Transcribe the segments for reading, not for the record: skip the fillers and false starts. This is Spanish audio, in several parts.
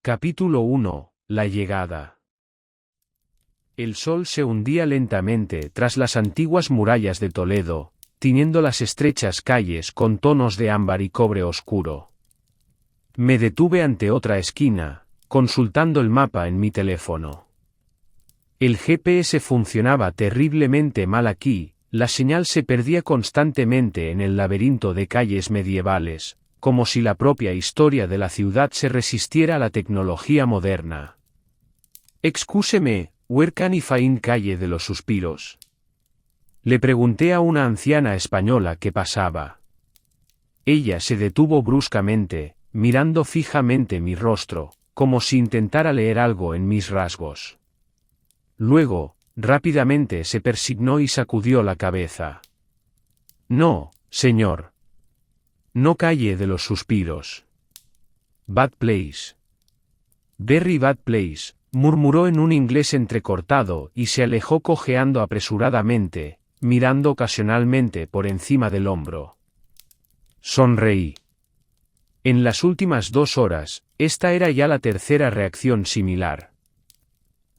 Capítulo 1. La llegada. El sol se hundía lentamente tras las antiguas murallas de Toledo, tiñendo las estrechas calles con tonos de ámbar y cobre oscuro. Me detuve ante otra esquina, consultando el mapa en mi teléfono. El GPS funcionaba terriblemente mal aquí, la señal se perdía constantemente en el laberinto de calles medievales, como si la propia historia de la ciudad se resistiera a la tecnología moderna. «Excúseme, where can I find Calle de los Suspiros?» Le pregunté a una anciana española que pasaba. Ella se detuvo bruscamente, mirando fijamente mi rostro, como si intentara leer algo en mis rasgos. Luego, rápidamente se persignó y sacudió la cabeza. «No, señor. No Calle de los Suspiros. Bad place. Very bad place», murmuró en un inglés entrecortado y se alejó cojeando apresuradamente, mirando ocasionalmente por encima del hombro. Sonreí. En las últimas 2 horas, esta era ya la tercera reacción similar.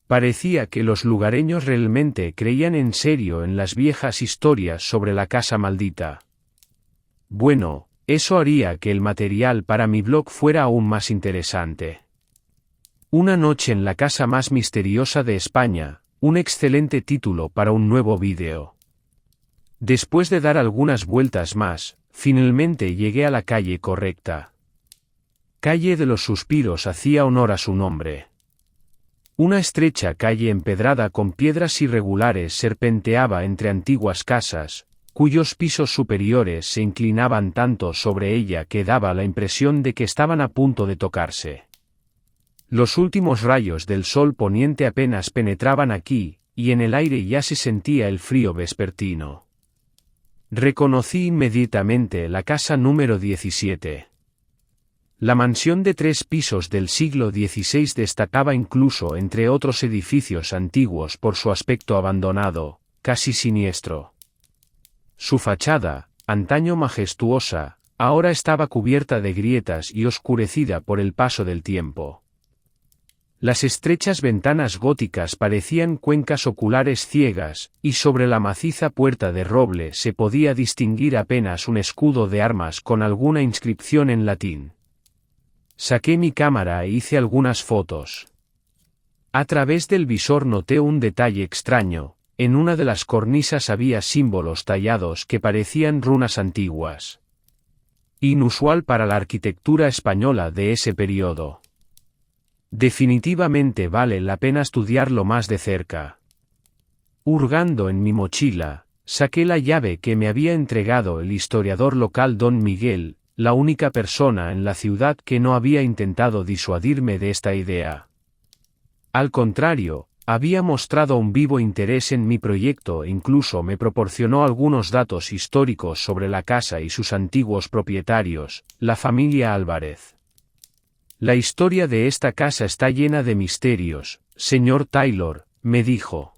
Parecía que los lugareños realmente creían en serio en las viejas historias sobre la casa maldita. Bueno, eso haría que el material para mi blog fuera aún más interesante. Una noche en la casa más misteriosa de España, un excelente título para un nuevo vídeo. Después de dar algunas vueltas más, finalmente llegué a la calle correcta. Calle de los Suspiros hacía honor a su nombre. Una estrecha calle empedrada con piedras irregulares serpenteaba entre antiguas casas, cuyos pisos superiores se inclinaban tanto sobre ella que daba la impresión de que estaban a punto de tocarse. Los últimos rayos del sol poniente apenas penetraban aquí, y en el aire ya se sentía el frío vespertino. Reconocí inmediatamente la casa número 17. La mansión de 3 pisos del siglo XVI destacaba incluso entre otros edificios antiguos por su aspecto abandonado, casi siniestro. Su fachada, antaño majestuosa, ahora estaba cubierta de grietas y oscurecida por el paso del tiempo. Las estrechas ventanas góticas parecían cuencas oculares ciegas, y sobre la maciza puerta de roble se podía distinguir apenas un escudo de armas con alguna inscripción en latín. Saqué mi cámara e hice algunas fotos. A través del visor noté un detalle extraño: en una de las cornisas había símbolos tallados que parecían runas antiguas. Inusual para la arquitectura española de ese periodo. Definitivamente vale la pena estudiarlo más de cerca. Hurgando en mi mochila, saqué la llave que me había entregado el historiador local don Miguel, la única persona en la ciudad que no había intentado disuadirme de esta idea. Al contrario, había mostrado un vivo interés en mi proyecto e incluso me proporcionó algunos datos históricos sobre la casa y sus antiguos propietarios, la familia Álvarez. «La historia de esta casa está llena de misterios, señor Taylor», me dijo.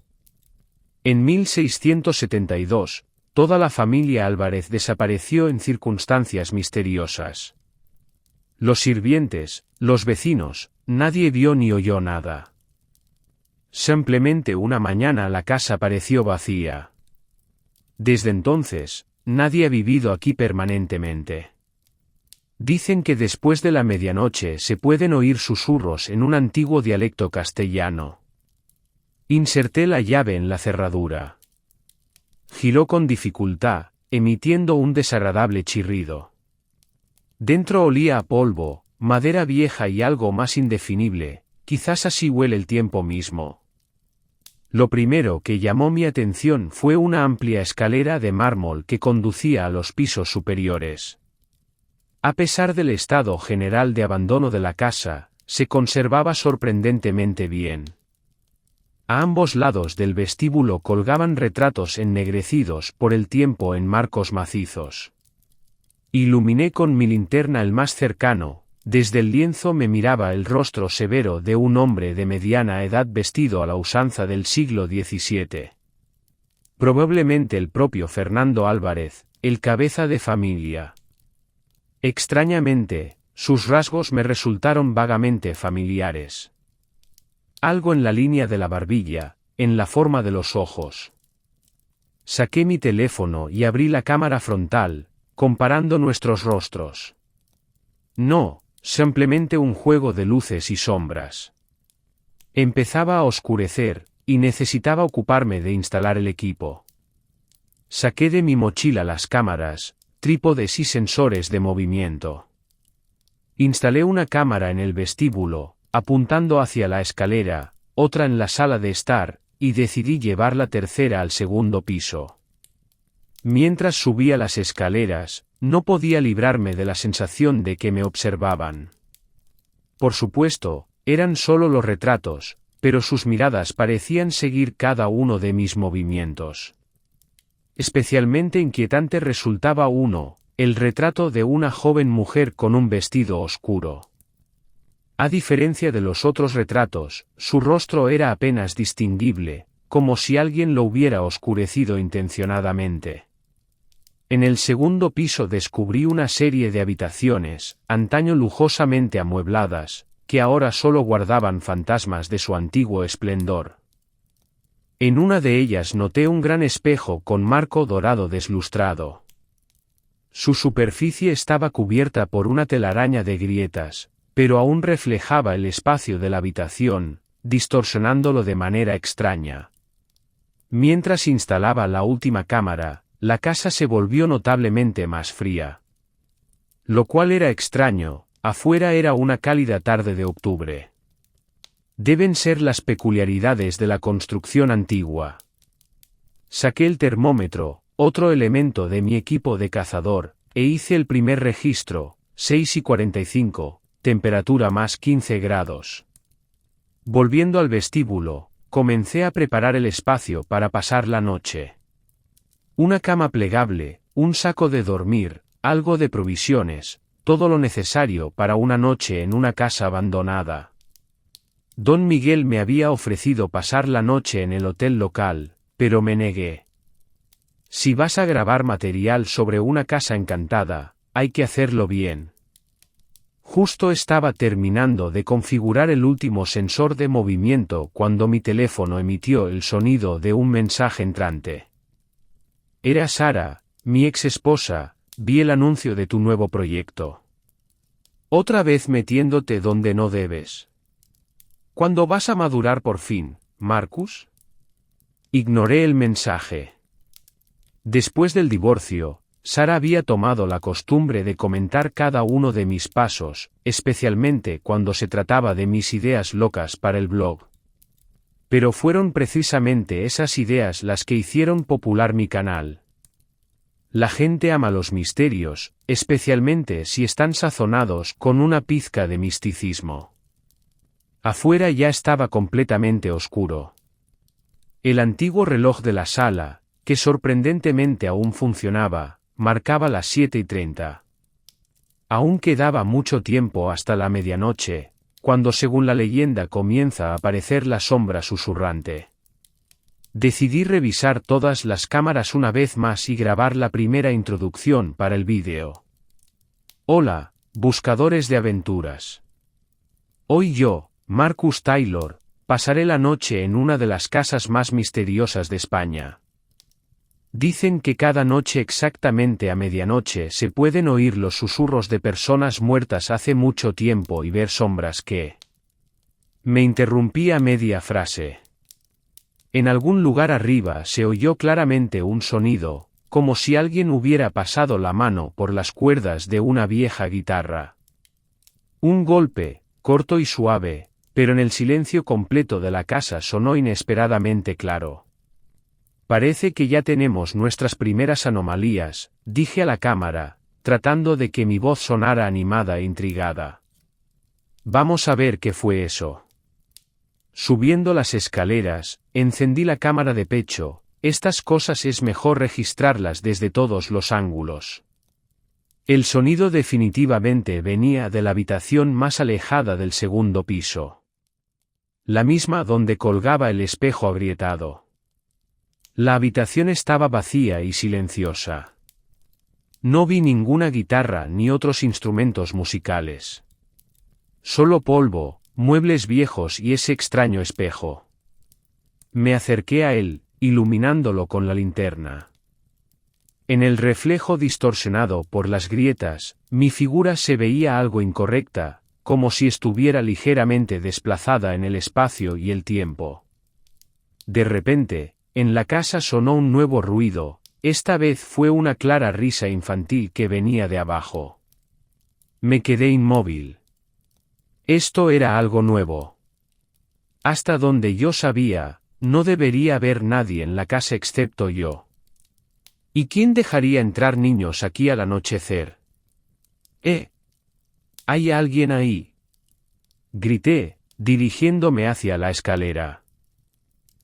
En 1672, toda la familia Álvarez desapareció en circunstancias misteriosas. Los sirvientes, los vecinos, nadie vio ni oyó nada. Simplemente una mañana la casa pareció vacía. Desde entonces, nadie ha vivido aquí permanentemente. Dicen que después de la medianoche se pueden oír susurros en un antiguo dialecto castellano. Inserté la llave en la cerradura. Giró con dificultad, emitiendo un desagradable chirrido. Dentro olía a polvo, madera vieja y algo más indefinible, quizás así huele el tiempo mismo. Lo primero que llamó mi atención fue una amplia escalera de mármol que conducía a los pisos superiores. A pesar del estado general de abandono de la casa, se conservaba sorprendentemente bien. A ambos lados del vestíbulo colgaban retratos ennegrecidos por el tiempo en marcos macizos. Iluminé con mi linterna el más cercano. Desde el lienzo me miraba el rostro severo de un hombre de mediana edad vestido a la usanza del siglo XVII. Probablemente el propio Fernando Álvarez, el cabeza de familia. Extrañamente, sus rasgos me resultaron vagamente familiares. Algo en la línea de la barbilla, en la forma de los ojos. Saqué mi teléfono y abrí la cámara frontal, comparando nuestros rostros. No, simplemente un juego de luces y sombras. Empezaba a oscurecer, y necesitaba ocuparme de instalar el equipo. Saqué de mi mochila las cámaras, trípodes y sensores de movimiento. Instalé una cámara en el vestíbulo, apuntando hacia la escalera, otra en la sala de estar, y decidí llevar la tercera al segundo piso. Mientras subía las escaleras, no podía librarme de la sensación de que me observaban. Por supuesto, eran solo los retratos, pero sus miradas parecían seguir cada uno de mis movimientos. Especialmente inquietante resultaba uno, el retrato de una joven mujer con un vestido oscuro. A diferencia de los otros retratos, su rostro era apenas distinguible, como si alguien lo hubiera oscurecido intencionadamente. En el segundo piso descubrí una serie de habitaciones, antaño lujosamente amuebladas, que ahora solo guardaban fantasmas de su antiguo esplendor. En una de ellas noté un gran espejo con marco dorado deslustrado. Su superficie estaba cubierta por una telaraña de grietas, pero aún reflejaba el espacio de la habitación, distorsionándolo de manera extraña. Mientras instalaba la última cámara, la casa se volvió notablemente más fría. Lo cual era extraño, afuera era una cálida tarde de octubre. Deben ser las peculiaridades de la construcción antigua. Saqué el termómetro, otro elemento de mi equipo de cazador, e hice el primer registro, 6:45, temperatura más 15 grados. Volviendo al vestíbulo, comencé a preparar el espacio para pasar la noche. Una cama plegable, un saco de dormir, algo de provisiones, todo lo necesario para una noche en una casa abandonada. Don Miguel me había ofrecido pasar la noche en el hotel local, pero me negué. Si vas a grabar material sobre una casa encantada, hay que hacerlo bien. Justo estaba terminando de configurar el último sensor de movimiento cuando mi teléfono emitió el sonido de un mensaje entrante. Era Sara, mi ex esposa, vi el anuncio de tu nuevo proyecto. Otra vez metiéndote donde no debes. ¿Cuándo vas a madurar por fin, Marcus? Ignoré el mensaje. Después del divorcio, Sara había tomado la costumbre de comentar cada uno de mis pasos, especialmente cuando se trataba de mis ideas locas para el blog. Pero fueron precisamente esas ideas las que hicieron popular mi canal. La gente ama los misterios, especialmente si están sazonados con una pizca de misticismo. Afuera ya estaba completamente oscuro. El antiguo reloj de la sala, que sorprendentemente aún funcionaba, marcaba las 7:30. Aún quedaba mucho tiempo hasta la medianoche, cuando según la leyenda comienza a aparecer la sombra susurrante. Decidí revisar todas las cámaras una vez más y grabar la primera introducción para el vídeo. Hola, buscadores de aventuras. Hoy yo, Marcus Taylor, pasaré la noche en una de las casas más misteriosas de España. Dicen que cada noche exactamente a medianoche se pueden oír los susurros de personas muertas hace mucho tiempo y ver sombras que... Me interrumpí a media frase. En algún lugar arriba se oyó claramente un sonido, como si alguien hubiera pasado la mano por las cuerdas de una vieja guitarra. Un golpe, corto y suave, pero en el silencio completo de la casa sonó inesperadamente claro. Parece que ya tenemos nuestras primeras anomalías, dije a la cámara, tratando de que mi voz sonara animada e intrigada. Vamos a ver qué fue eso. Subiendo las escaleras, encendí la cámara de pecho, estas cosas es mejor registrarlas desde todos los ángulos. El sonido definitivamente venía de la habitación más alejada del segundo piso. La misma donde colgaba el espejo agrietado. La habitación estaba vacía y silenciosa. No vi ninguna guitarra ni otros instrumentos musicales. Solo polvo, muebles viejos y ese extraño espejo. Me acerqué a él, iluminándolo con la linterna. En el reflejo distorsionado por las grietas, mi figura se veía algo incorrecta, como si estuviera ligeramente desplazada en el espacio y el tiempo. De repente, en la casa sonó un nuevo ruido, esta vez fue una clara risa infantil que venía de abajo. Me quedé inmóvil. Esto era algo nuevo. Hasta donde yo sabía, no debería haber nadie en la casa excepto yo. ¿Y quién dejaría entrar niños aquí al anochecer? ¿Hay alguien ahí? Grité, dirigiéndome hacia la escalera.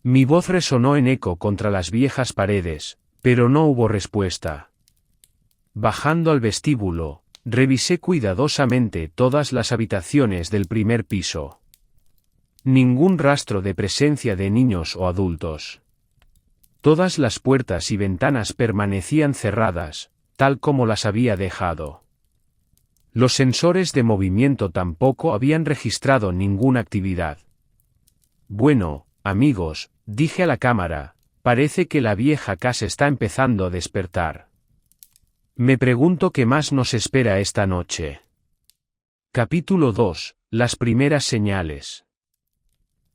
Mi voz resonó en eco contra las viejas paredes, pero no hubo respuesta. Bajando al vestíbulo, revisé cuidadosamente todas las habitaciones del primer piso. Ningún rastro de presencia de niños o adultos. Todas las puertas y ventanas permanecían cerradas, tal como las había dejado. Los sensores de movimiento tampoco habían registrado ninguna actividad. Bueno, amigos, dije a la cámara, parece que la vieja casa está empezando a despertar. Me pregunto qué más nos espera esta noche. Capítulo 2. Las primeras señales.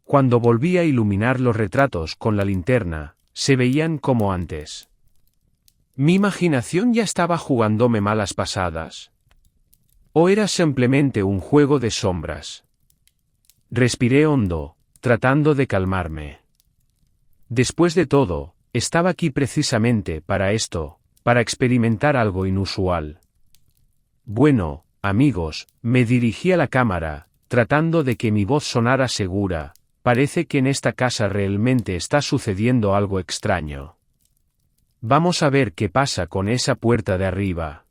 Cuando volví a iluminar los retratos con la linterna, se veían como antes. ¿Mi imaginación ya estaba jugándome malas pasadas? ¿O era simplemente un juego de sombras? Respiré hondo, tratando de calmarme. Después de todo, estaba aquí precisamente para esto, para experimentar algo inusual. Bueno, amigos, me dirigí a la cámara, tratando de que mi voz sonara segura. Parece que en esta casa realmente está sucediendo algo extraño. Vamos a ver qué pasa con esa puerta de arriba.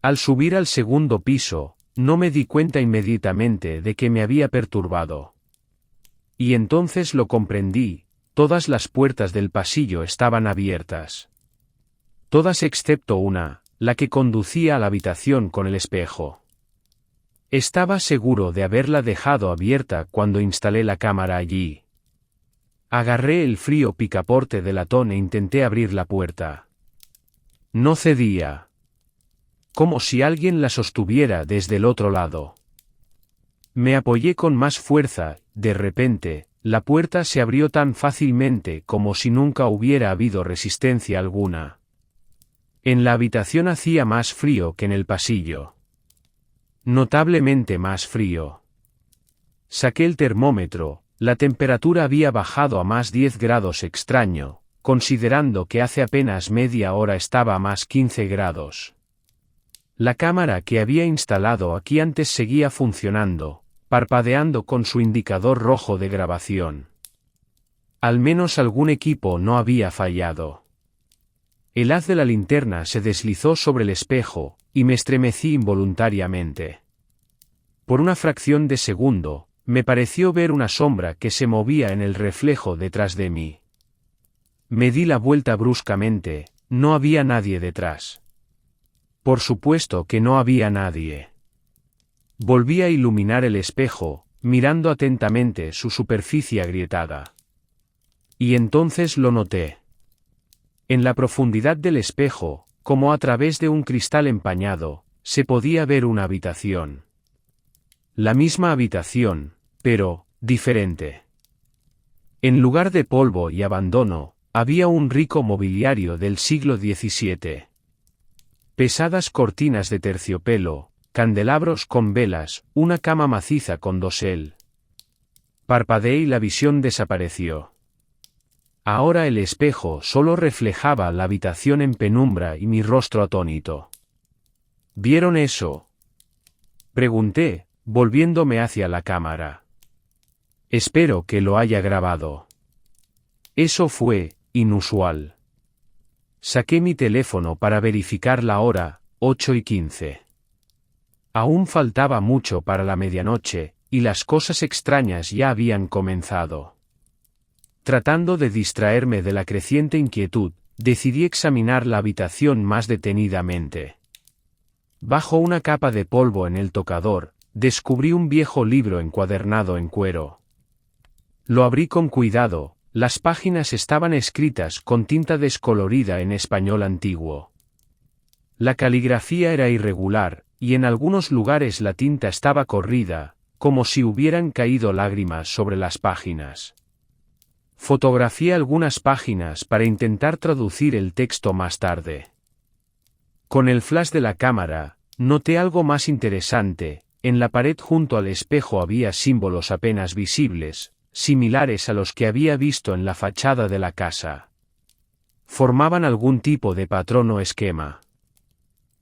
Al subir al segundo piso, no me di cuenta inmediatamente de que me había perturbado. Y entonces lo comprendí, todas las puertas del pasillo estaban abiertas. Todas excepto una, la que conducía a la habitación con el espejo. Estaba seguro de haberla dejado abierta cuando instalé la cámara allí. Agarré el frío picaporte de latón e intenté abrir la puerta. No cedía. Como si alguien la sostuviera desde el otro lado. Me apoyé con más fuerza, de repente, la puerta se abrió tan fácilmente como si nunca hubiera habido resistencia alguna. En la habitación hacía más frío que en el pasillo. Notablemente más frío. Saqué el termómetro, la temperatura había bajado a más 10 grados extraño, considerando que hace apenas media hora estaba a más 15 grados. La cámara que había instalado aquí antes seguía funcionando, parpadeando con su indicador rojo de grabación. Al menos algún equipo no había fallado. El haz de la linterna se deslizó sobre el espejo, y me estremecí involuntariamente. Por una fracción de segundo, me pareció ver una sombra que se movía en el reflejo detrás de mí. Me di la vuelta bruscamente, no había nadie detrás. Por supuesto que no había nadie. Volví a iluminar el espejo, mirando atentamente su superficie agrietada. Y entonces lo noté. En la profundidad del espejo, como a través de un cristal empañado, se podía ver una habitación. La misma habitación, pero, diferente. En lugar de polvo y abandono, había un rico mobiliario del siglo XVII. Pesadas cortinas de terciopelo, candelabros con velas, una cama maciza con dosel. Parpadeé y la visión desapareció. Ahora el espejo solo reflejaba la habitación en penumbra y mi rostro atónito. ¿Vieron eso?, pregunté, volviéndome hacia la cámara. Espero que lo haya grabado. Eso fue inusual. Saqué mi teléfono para verificar la hora, 8:15. Aún faltaba mucho para la medianoche, y las cosas extrañas ya habían comenzado. Tratando de distraerme de la creciente inquietud, decidí examinar la habitación más detenidamente. Bajo una capa de polvo en el tocador, descubrí un viejo libro encuadernado en cuero. Lo abrí con cuidado, las páginas estaban escritas con tinta descolorida en español antiguo. La caligrafía era irregular, y en algunos lugares la tinta estaba corrida, como si hubieran caído lágrimas sobre las páginas. Fotografié algunas páginas para intentar traducir el texto más tarde. Con el flash de la cámara, noté algo más interesante. En la pared junto al espejo había símbolos apenas visibles, similares a los que había visto en la fachada de la casa. Formaban algún tipo de patrón o esquema.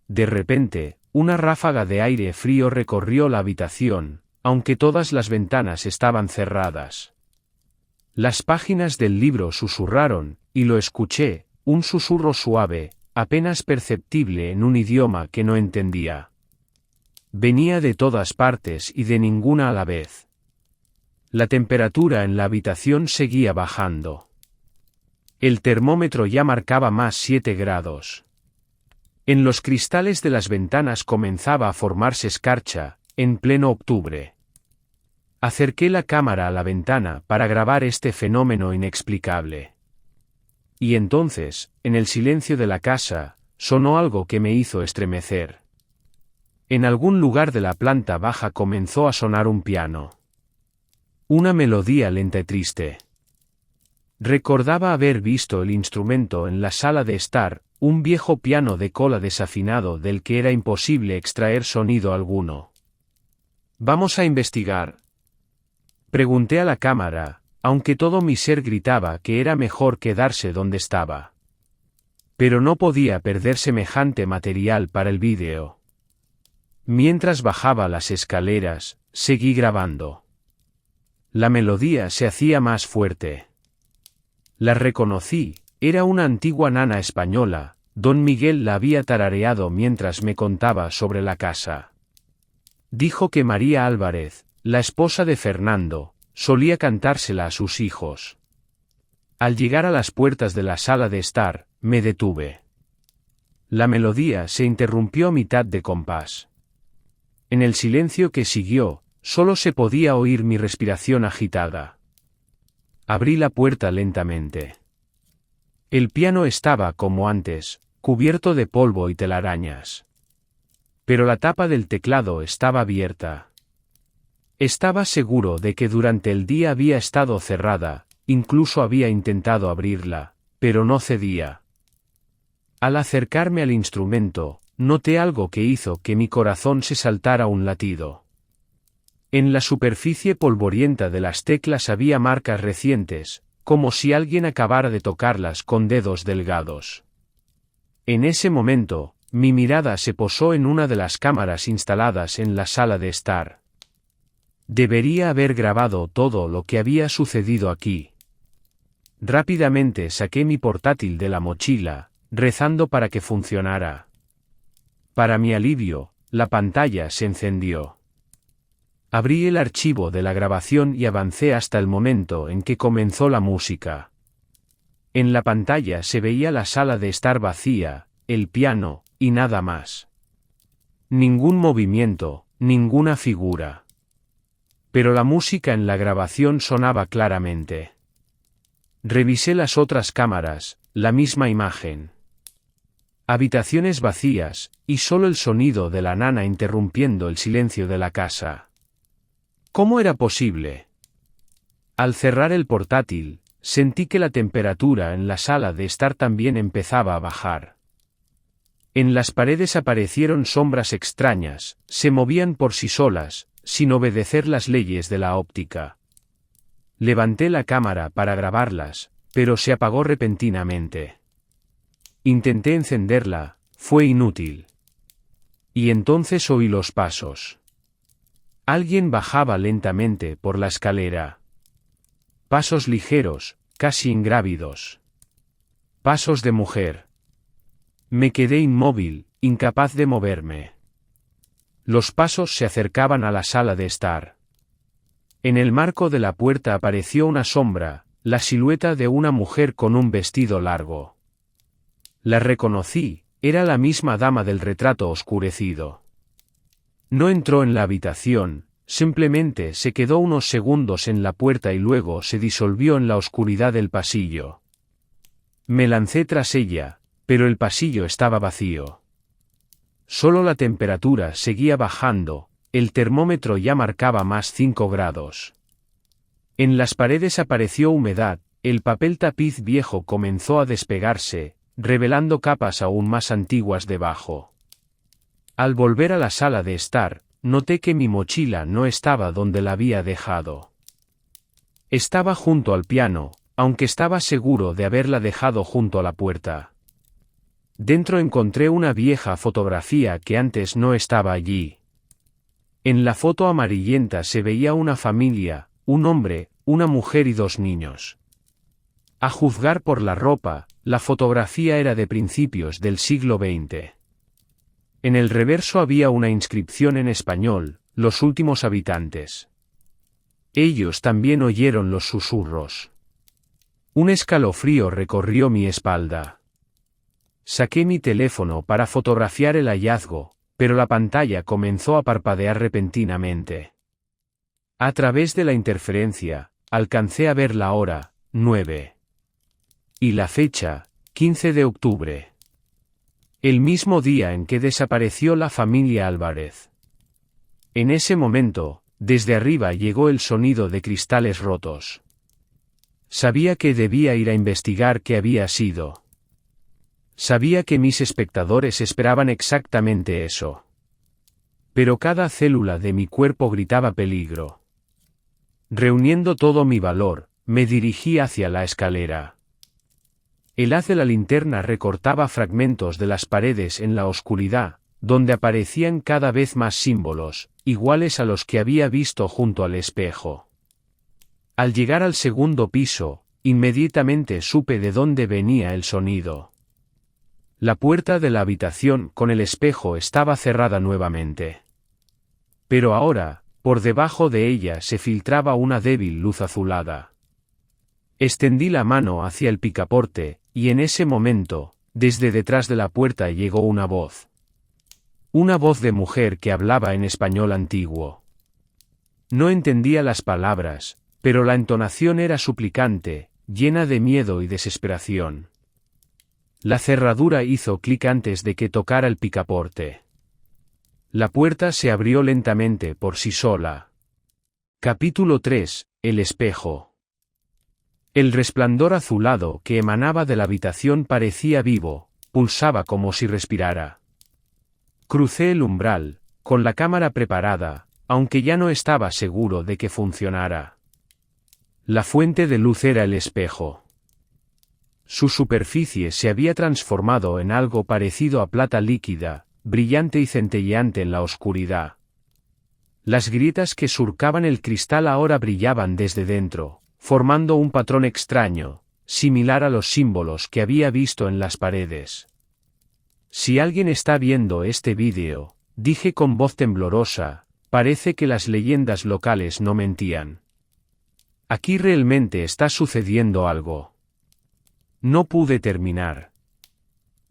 De repente, una ráfaga de aire frío recorrió la habitación, aunque todas las ventanas estaban cerradas. Las páginas del libro susurraron, y lo escuché, un susurro suave, apenas perceptible en un idioma que no entendía. Venía de todas partes y de ninguna a la vez. La temperatura en la habitación seguía bajando. El termómetro ya marcaba más 7 grados. En los cristales de las ventanas comenzaba a formarse escarcha, en pleno octubre. Acerqué la cámara a la ventana para grabar este fenómeno inexplicable. Y entonces, en el silencio de la casa, sonó algo que me hizo estremecer. En algún lugar de la planta baja comenzó a sonar un piano. Una melodía lenta y triste. Recordaba haber visto el instrumento en la sala de estar, un viejo piano de cola desafinado del que era imposible extraer sonido alguno. «¿Vamos a investigar?», pregunté a la cámara, aunque todo mi ser gritaba que era mejor quedarse donde estaba. Pero no podía perder semejante material para el vídeo. Mientras bajaba las escaleras, seguí grabando. La melodía se hacía más fuerte. La reconocí, era una antigua nana española, don Miguel la había tarareado mientras me contaba sobre la casa. Dijo que María Álvarez, la esposa de Fernando, solía cantársela a sus hijos. Al llegar a las puertas de la sala de estar, me detuve. La melodía se interrumpió a mitad de compás. En el silencio que siguió, solo se podía oír mi respiración agitada. Abrí la puerta lentamente. El piano estaba como antes, cubierto de polvo y telarañas. Pero la tapa del teclado estaba abierta. Estaba seguro de que durante el día había estado cerrada, incluso había intentado abrirla, pero no cedía. Al acercarme al instrumento, noté algo que hizo que mi corazón se saltara un latido. En la superficie polvorienta de las teclas había marcas recientes, como si alguien acabara de tocarlas con dedos delgados. En ese momento, mi mirada se posó en una de las cámaras instaladas en la sala de estar. Debería haber grabado todo lo que había sucedido aquí. Rápidamente saqué mi portátil de la mochila, rezando para que funcionara. Para mi alivio, la pantalla se encendió. Abrí el archivo de la grabación y avancé hasta el momento en que comenzó la música. En la pantalla se veía la sala de estar vacía, el piano, y nada más. Ningún movimiento, ninguna figura. Pero la música en la grabación sonaba claramente. Revisé las otras cámaras, la misma imagen. Habitaciones vacías, y solo el sonido de la nana interrumpiendo el silencio de la casa. ¿Cómo era posible? Al cerrar el portátil, sentí que la temperatura en la sala de estar también empezaba a bajar. En las paredes aparecieron sombras extrañas, se movían por sí solas, sin obedecer las leyes de la óptica. Levanté la cámara para grabarlas, pero se apagó repentinamente. Intenté encenderla, fue inútil. Y entonces oí los pasos. Alguien bajaba lentamente por la escalera. Pasos ligeros, casi ingrávidos. Pasos de mujer. Me quedé inmóvil, incapaz de moverme. Los pasos se acercaban a la sala de estar. En el marco de la puerta apareció una sombra, la silueta de una mujer con un vestido largo. La reconocí, era la misma dama del retrato oscurecido. No entró en la habitación, simplemente se quedó unos segundos en la puerta y luego se disolvió en la oscuridad del pasillo. Me lancé tras ella, pero el pasillo estaba vacío. Solo la temperatura seguía bajando, el termómetro ya marcaba +5 grados. En las paredes apareció humedad, el papel tapiz viejo comenzó a despegarse, revelando capas aún más antiguas debajo. Al volver a la sala de estar, noté que mi mochila no estaba donde la había dejado. Estaba junto al piano, aunque estaba seguro de haberla dejado junto a la puerta. Dentro encontré una vieja fotografía que antes no estaba allí. En la foto amarillenta se veía una familia, un hombre, una mujer y 2 niños. A juzgar por la ropa, la fotografía era de principios del siglo XX. En el reverso había una inscripción en español, los últimos habitantes. Ellos también oyeron los susurros. Un escalofrío recorrió mi espalda. Saqué mi teléfono para fotografiar el hallazgo, pero la pantalla comenzó a parpadear repentinamente. A través de la interferencia, alcancé a ver la hora, 9. Y la fecha, 15 de octubre. El mismo día en que desapareció la familia Álvarez. En ese momento, desde arriba llegó el sonido de cristales rotos. Sabía que debía ir a investigar qué había sido. Sabía que mis espectadores esperaban exactamente eso. Pero cada célula de mi cuerpo gritaba peligro. Reuniendo todo mi valor, me dirigí hacia la escalera. El haz de la linterna recortaba fragmentos de las paredes en la oscuridad, donde aparecían cada vez más símbolos, iguales a los que había visto junto al espejo. Al llegar al segundo piso, inmediatamente supe de dónde venía el sonido. La puerta de la habitación con el espejo estaba cerrada nuevamente. Pero ahora, por debajo de ella se filtraba una débil luz azulada. Extendí la mano hacia el picaporte, y en ese momento, desde detrás de la puerta llegó una voz. Una voz de mujer que hablaba en español antiguo. No entendía las palabras, pero la entonación era suplicante, llena de miedo y desesperación. La cerradura hizo clic antes de que tocara el picaporte. La puerta se abrió lentamente por sí sola. Capítulo 3. El espejo. El resplandor azulado que emanaba de la habitación parecía vivo, pulsaba como si respirara. Crucé el umbral, con la cámara preparada, aunque ya no estaba seguro de que funcionara. La fuente de luz era el espejo. Su superficie se había transformado en algo parecido a plata líquida, brillante y centelleante en la oscuridad. Las grietas que surcaban el cristal ahora brillaban desde dentro, formando un patrón extraño, similar a los símbolos que había visto en las paredes. Si alguien está viendo este vídeo, dije con voz temblorosa, parece que las leyendas locales no mentían. Aquí realmente está sucediendo algo. No pude terminar.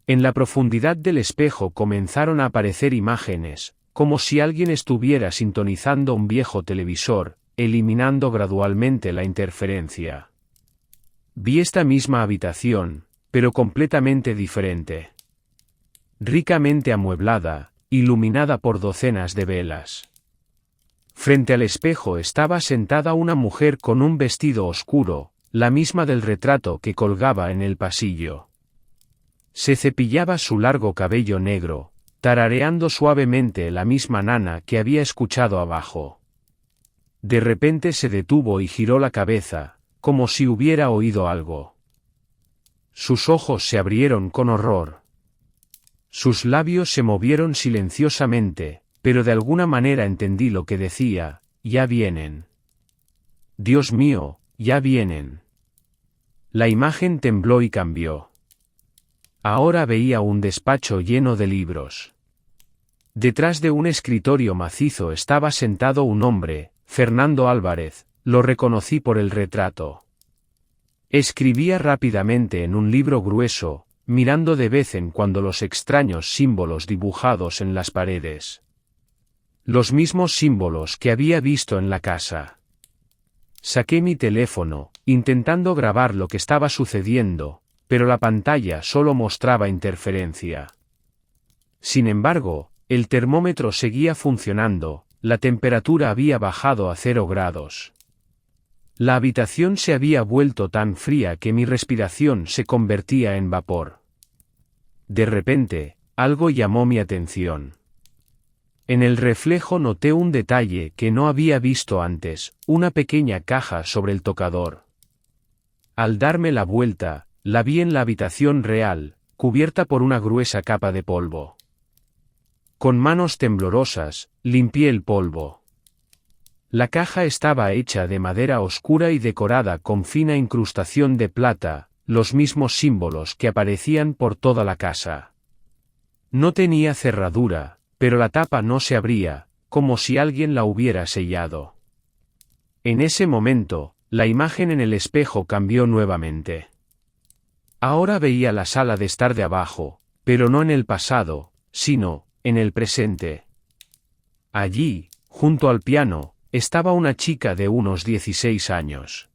En la profundidad del espejo comenzaron a aparecer imágenes, como si alguien estuviera sintonizando un viejo televisor, eliminando gradualmente la interferencia. Vi esta misma habitación, pero completamente diferente. Ricamente amueblada, iluminada por docenas de velas. Frente al espejo estaba sentada una mujer con un vestido oscuro, la misma del retrato que colgaba en el pasillo. Se cepillaba su largo cabello negro, tarareando suavemente la misma nana que había escuchado abajo. De repente se detuvo y giró la cabeza, como si hubiera oído algo. Sus ojos se abrieron con horror. Sus labios se movieron silenciosamente, pero de alguna manera entendí lo que decía: ya vienen. Dios mío, ya vienen. La imagen tembló y cambió. Ahora veía un despacho lleno de libros. Detrás de un escritorio macizo estaba sentado un hombre, Fernando Álvarez, lo reconocí por el retrato. Escribía rápidamente en un libro grueso, mirando de vez en cuando los extraños símbolos dibujados en las paredes. Los mismos símbolos que había visto en la casa. Saqué mi teléfono, intentando grabar lo que estaba sucediendo, pero la pantalla solo mostraba interferencia. Sin embargo, el termómetro seguía funcionando, la temperatura había bajado a 0 grados. La habitación se había vuelto tan fría que mi respiración se convertía en vapor. De repente, algo llamó mi atención. En el reflejo noté un detalle que no había visto antes, una pequeña caja sobre el tocador. Al darme la vuelta, la vi en la habitación real, cubierta por una gruesa capa de polvo. Con manos temblorosas, limpié el polvo. La caja estaba hecha de madera oscura y decorada con fina incrustación de plata, los mismos símbolos que aparecían por toda la casa. No tenía cerradura, pero la tapa no se abría, como si alguien la hubiera sellado. En ese momento, la imagen en el espejo cambió nuevamente. Ahora veía la sala de estar de abajo, pero no en el pasado, sino en el presente. Allí, junto al piano, estaba una chica de unos 16 años.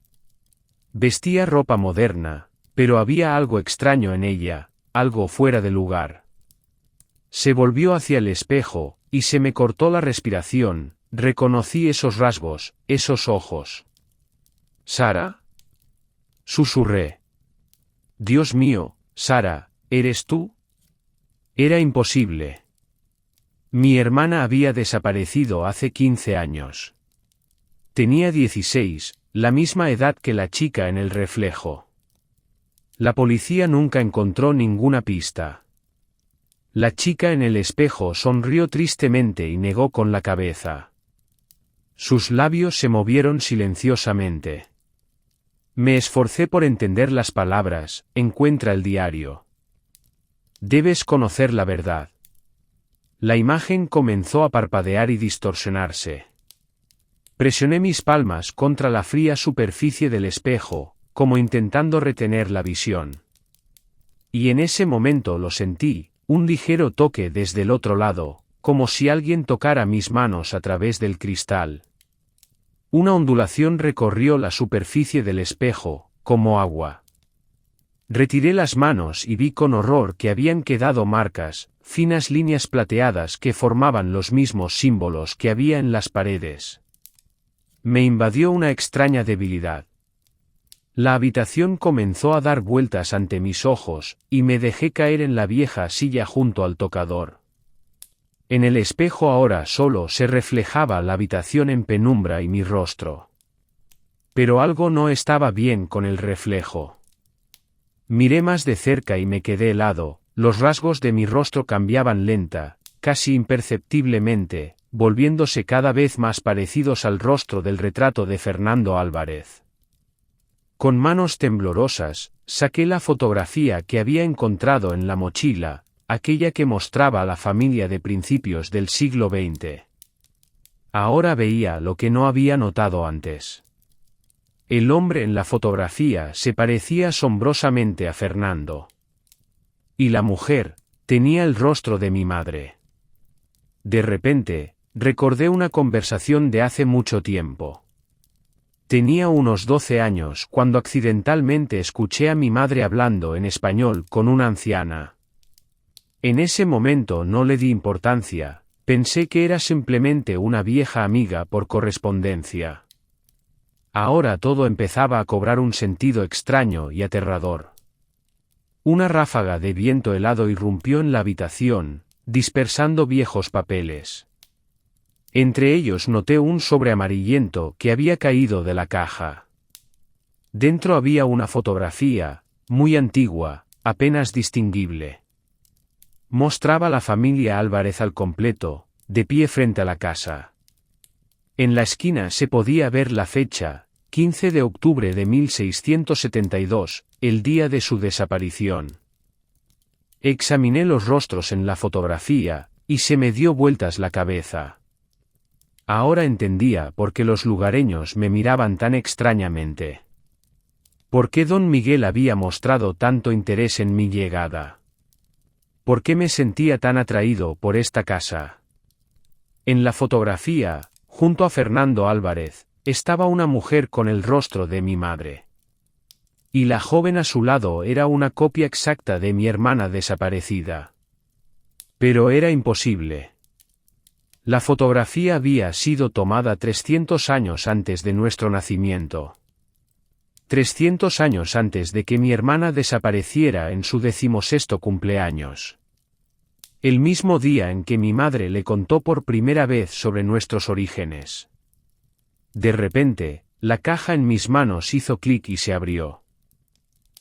Vestía ropa moderna, pero había algo extraño en ella, algo fuera de lugar. Se volvió hacia el espejo, y se me cortó la respiración, reconocí esos rasgos, esos ojos. ¿Sara? Susurré. Dios mío, Sara, ¿eres tú? Era imposible. Mi hermana había desaparecido hace 15 años. Tenía 16, la misma edad que la chica en el reflejo. La policía nunca encontró ninguna pista. La chica en el espejo sonrió tristemente y negó con la cabeza. Sus labios se movieron silenciosamente. Me esforcé por entender las palabras, encuentra el diario. Debes conocer la verdad. La imagen comenzó a parpadear y distorsionarse. Presioné mis palmas contra la fría superficie del espejo, como intentando retener la visión. Y en ese momento lo sentí, un ligero toque desde el otro lado, como si alguien tocara mis manos a través del cristal. Una ondulación recorrió la superficie del espejo, como agua. Retiré las manos y vi con horror que habían quedado marcas, finas líneas plateadas que formaban los mismos símbolos que había en las paredes. Me invadió una extraña debilidad. La habitación comenzó a dar vueltas ante mis ojos, y me dejé caer en la vieja silla junto al tocador. En el espejo ahora solo se reflejaba la habitación en penumbra y mi rostro. Pero algo no estaba bien con el reflejo. Miré más de cerca y me quedé helado, los rasgos de mi rostro cambiaban lenta, casi imperceptiblemente, volviéndose cada vez más parecidos al rostro del retrato de Fernando Álvarez. Con manos temblorosas, saqué la fotografía que había encontrado en la mochila, aquella que mostraba a la familia de principios del siglo XX. Ahora veía lo que no había notado antes. El hombre en la fotografía se parecía asombrosamente a Fernando. Y la mujer, tenía el rostro de mi madre. De repente, recordé una conversación de hace mucho tiempo. Tenía unos 12 años cuando accidentalmente escuché a mi madre hablando en español con una anciana. En ese momento no le di importancia, pensé que era simplemente una vieja amiga por correspondencia. Ahora todo empezaba a cobrar un sentido extraño y aterrador. Una ráfaga de viento helado irrumpió en la habitación, dispersando viejos papeles. Entre ellos noté un sobre amarillento que había caído de la caja. Dentro había una fotografía, muy antigua, apenas distinguible. Mostraba a la familia Álvarez al completo, de pie frente a la casa. En la esquina se podía ver la fecha, 15 de octubre de 1672, el día de su desaparición. Examiné los rostros en la fotografía, y se me dio vueltas la cabeza. Ahora entendía por qué los lugareños me miraban tan extrañamente. ¿Por qué don Miguel había mostrado tanto interés en mi llegada? ¿Por qué me sentía tan atraído por esta casa? En la fotografía, junto a Fernando Álvarez, estaba una mujer con el rostro de mi madre. Y la joven a su lado era una copia exacta de mi hermana desaparecida. Pero era imposible. La fotografía había sido tomada 300 años antes de nuestro nacimiento. 300 años antes de que mi hermana desapareciera en su 16º cumpleaños. El mismo día en que mi madre le contó por primera vez sobre nuestros orígenes. De repente, la caja en mis manos hizo clic y se abrió.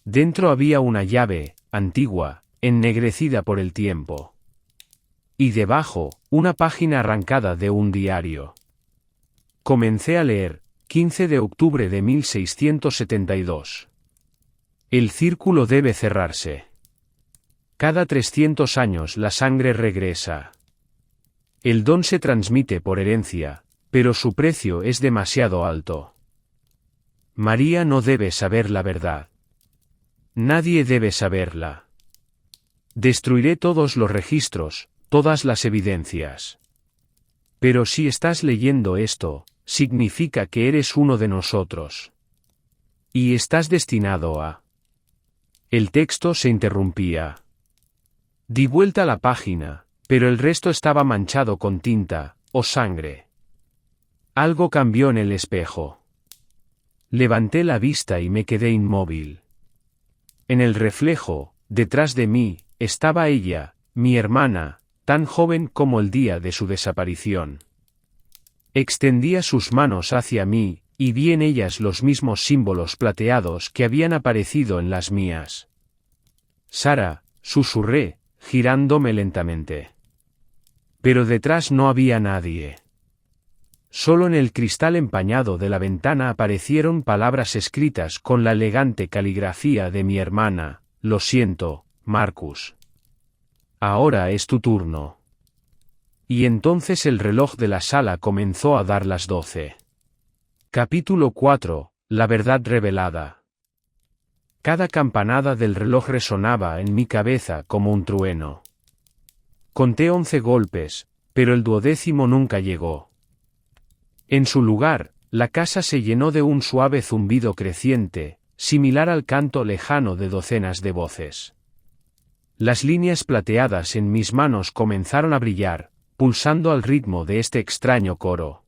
Dentro había una llave, antigua, ennegrecida por el tiempo. Y debajo, una página arrancada de un diario. Comencé a leer, 15 de octubre de 1672. El círculo debe cerrarse. Cada 300 años la sangre regresa. El don se transmite por herencia, pero su precio es demasiado alto. María no debe saber la verdad. Nadie debe saberla. Destruiré todos los registros, todas las evidencias. Pero si estás leyendo esto, significa que eres uno de nosotros. Y estás destinado a... El texto se interrumpía. Di vuelta a la página, pero el resto estaba manchado con tinta, o sangre. Algo cambió en el espejo. Levanté la vista y me quedé inmóvil. En el reflejo, detrás de mí, estaba ella, mi hermana, tan joven como el día de su desaparición. Extendía sus manos hacia mí, y vi en ellas los mismos símbolos plateados que habían aparecido en las mías. Sara, susurré, girándome lentamente. Pero detrás no había nadie. Solo en el cristal empañado de la ventana aparecieron palabras escritas con la elegante caligrafía de mi hermana: lo siento, Marcus. Ahora es tu turno. Y entonces el reloj de la sala comenzó a dar las 12. Capítulo 4. La verdad revelada. Cada campanada del reloj resonaba en mi cabeza como un trueno. Conté 11 golpes, pero el 12º nunca llegó. En su lugar, la casa se llenó de un suave zumbido creciente, similar al canto lejano de docenas de voces. Las líneas plateadas en mis manos comenzaron a brillar, pulsando al ritmo de este extraño coro.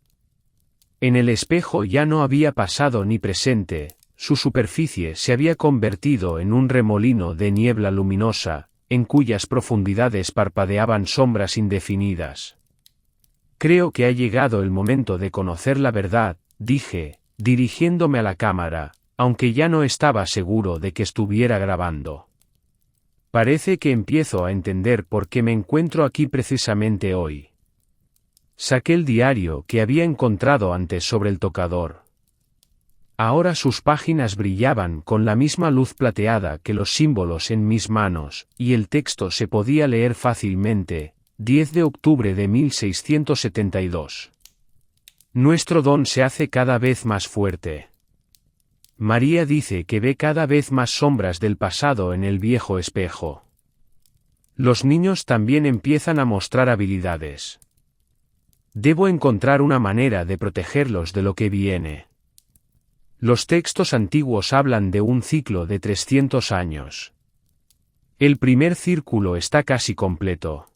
En el espejo ya no había pasado ni presente, su superficie se había convertido en un remolino de niebla luminosa, en cuyas profundidades parpadeaban sombras indefinidas. Creo que ha llegado el momento de conocer la verdad, dije, dirigiéndome a la cámara, aunque ya no estaba seguro de que estuviera grabando. Parece que empiezo a entender por qué me encuentro aquí precisamente hoy. Saqué el diario que había encontrado antes sobre el tocador. Ahora sus páginas brillaban con la misma luz plateada que los símbolos en mis manos, y el texto se podía leer fácilmente: 10 de octubre de 1672. Nuestro don se hace cada vez más fuerte. María dice que ve cada vez más sombras del pasado en el viejo espejo. Los niños también empiezan a mostrar habilidades. Debo encontrar una manera de protegerlos de lo que viene. Los textos antiguos hablan de un ciclo de 300 años. El primer círculo está casi completo.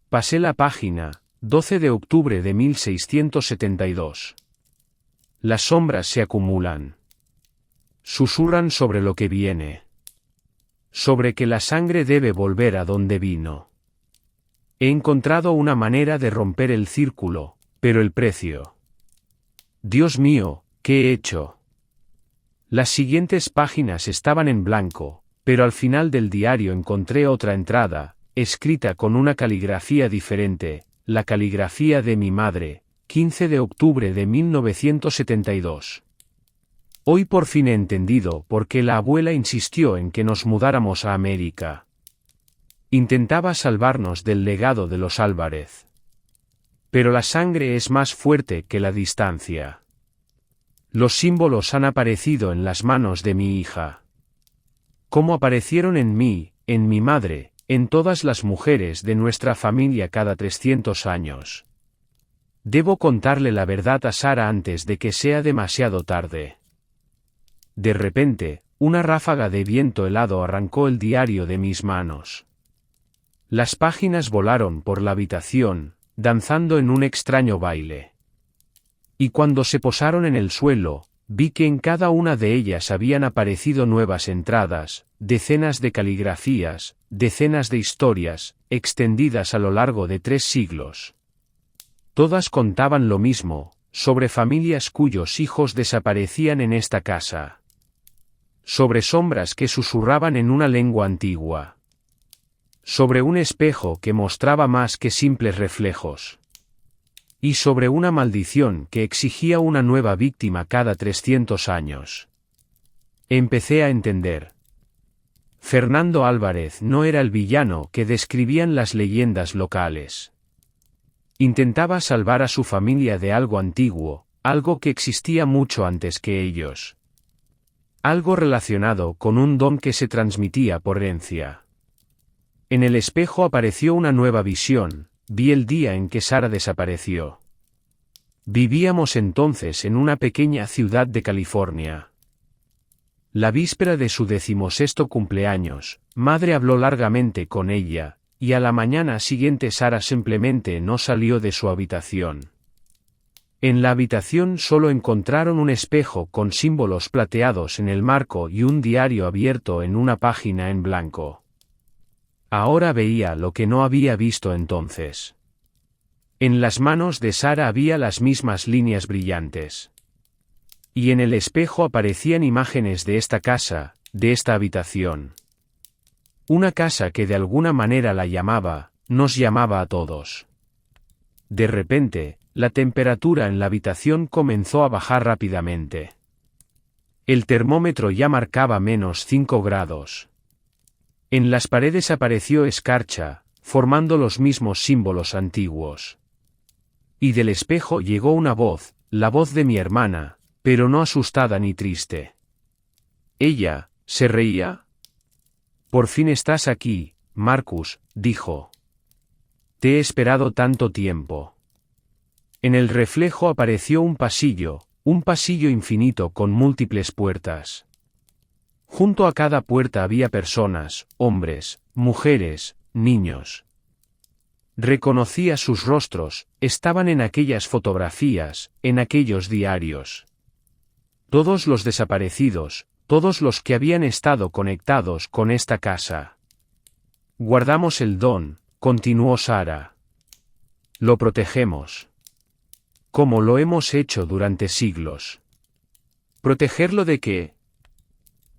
Pasé la página, 12 de octubre de 1672. Las sombras se acumulan. Susurran sobre lo que viene. Sobre que la sangre debe volver a donde vino. He encontrado una manera de romper el círculo, pero el precio. Dios mío, ¿qué he hecho? Las siguientes páginas estaban en blanco, pero al final del diario encontré otra entrada, escrita con una caligrafía diferente, la caligrafía de mi madre, 15 de octubre de 1972. Hoy por fin he entendido por qué la abuela insistió en que nos mudáramos a América. Intentaba salvarnos del legado de los Álvarez. Pero la sangre es más fuerte que la distancia. Los símbolos han aparecido en las manos de mi hija. Como aparecieron en mí, en mi madre, en todas las mujeres de nuestra familia cada 300 años. Debo contarle la verdad a Sara antes de que sea demasiado tarde. De repente, una ráfaga de viento helado arrancó el diario de mis manos. Las páginas volaron por la habitación, danzando en un extraño baile. Y cuando se posaron en el suelo, vi que en cada una de ellas habían aparecido nuevas entradas, decenas de caligrafías, decenas de historias, extendidas a lo largo de 3 siglos. Todas contaban lo mismo, sobre familias cuyos hijos desaparecían en esta casa. Sobre sombras que susurraban en una lengua antigua. Sobre un espejo que mostraba más que simples reflejos. Y sobre una maldición que exigía una nueva víctima cada 300 años. Empecé a entender. Fernando Álvarez no era el villano que describían las leyendas locales. Intentaba salvar a su familia de algo antiguo, algo que existía mucho antes que ellos. Algo relacionado con un don que se transmitía por herencia. En el espejo apareció una nueva visión, vi el día en que Sara desapareció. Vivíamos entonces en una pequeña ciudad de California. La víspera de su 16º cumpleaños, madre habló largamente con ella, y a la mañana siguiente Sara simplemente no salió de su habitación. En la habitación solo encontraron un espejo con símbolos plateados en el marco y un diario abierto en una página en blanco. Ahora veía lo que no había visto entonces. En las manos de Sara había las mismas líneas brillantes. Y en el espejo aparecían imágenes de esta casa, de esta habitación. Una casa que de alguna manera la llamaba, nos llamaba a todos. De repente, la temperatura en la habitación comenzó a bajar rápidamente. El termómetro ya marcaba -5 grados. En las paredes apareció escarcha, formando los mismos símbolos antiguos. Y del espejo llegó una voz, la voz de mi hermana, pero no asustada ni triste. Ella, se reía. Por fin estás aquí, Marcus, dijo. Te he esperado tanto tiempo. En el reflejo apareció un pasillo infinito con múltiples puertas. Junto a cada puerta había personas, hombres, mujeres, niños. Reconocía sus rostros, estaban en aquellas fotografías, en aquellos diarios. Todos los desaparecidos, todos los que habían estado conectados con esta casa. Guardamos el don, continuó Sara. Lo protegemos. Como lo hemos hecho durante siglos. ¿Protegerlo de qué?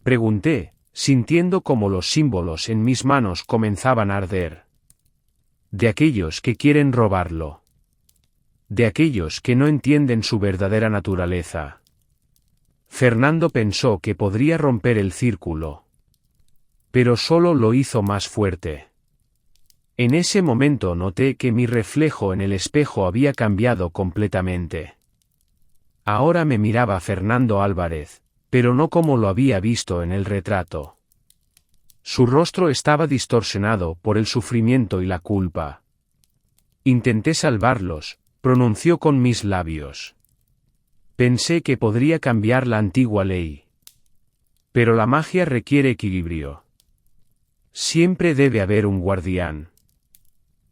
Pregunté, sintiendo como los símbolos en mis manos comenzaban a arder. De aquellos que quieren robarlo. De aquellos que no entienden su verdadera naturaleza. Fernando pensó que podría romper el círculo. Pero solo lo hizo más fuerte. En ese momento noté que mi reflejo en el espejo había cambiado completamente. Ahora me miraba Fernando Álvarez, pero no como lo había visto en el retrato. Su rostro estaba distorsionado por el sufrimiento y la culpa. Intenté salvarlos, pronunció con mis labios. Pensé que podría cambiar la antigua ley. Pero la magia requiere equilibrio. Siempre debe haber un guardián.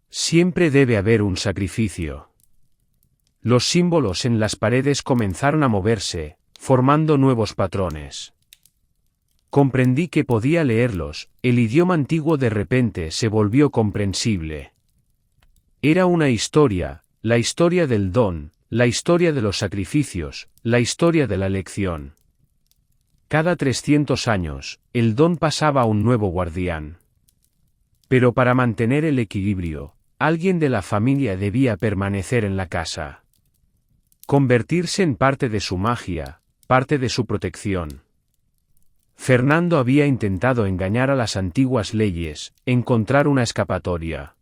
Siempre debe haber un sacrificio. Los símbolos en las paredes comenzaron a moverse, formando nuevos patrones. Comprendí que podía leerlos, el idioma antiguo de repente se volvió comprensible. Era una historia, la historia del don, la historia de los sacrificios, la historia de la elección. Cada 300 años, el don pasaba a un nuevo guardián. Pero para mantener el equilibrio, alguien de la familia debía permanecer en la casa. Convertirse en parte de su magia, parte de su protección. Fernando había intentado engañar a las antiguas leyes, encontrar una escapatoria.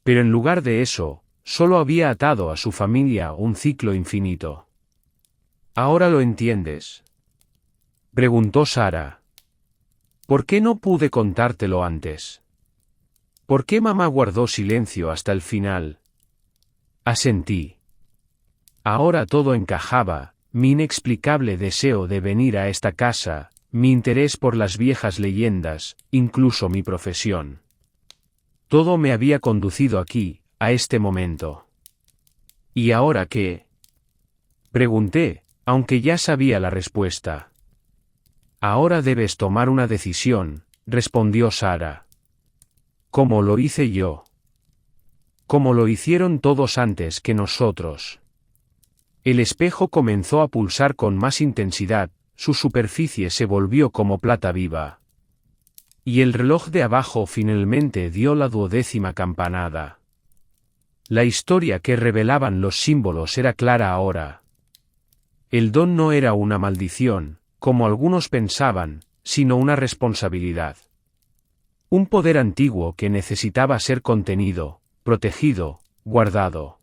Pero en lugar de eso, solo había atado a su familia un ciclo infinito. ¿Ahora lo entiendes?, preguntó Sara. ¿Por qué no pude contártelo antes? ¿Por qué mamá guardó silencio hasta el final? Asentí. Ahora todo encajaba, mi inexplicable deseo de venir a esta casa, mi interés por las viejas leyendas, incluso mi profesión. Todo me había conducido aquí, a este momento. ¿Y ahora qué?, pregunté, aunque ya sabía la respuesta. Ahora debes tomar una decisión, respondió Sara. Como lo hice yo. Como lo hicieron todos antes que nosotros. El espejo comenzó a pulsar con más intensidad, su superficie se volvió como plata viva. Y el reloj de abajo finalmente dio la 12ª campanada. La historia que revelaban los símbolos era clara ahora. El don no era una maldición, como algunos pensaban, sino una responsabilidad. Un poder antiguo que necesitaba ser contenido, protegido, guardado.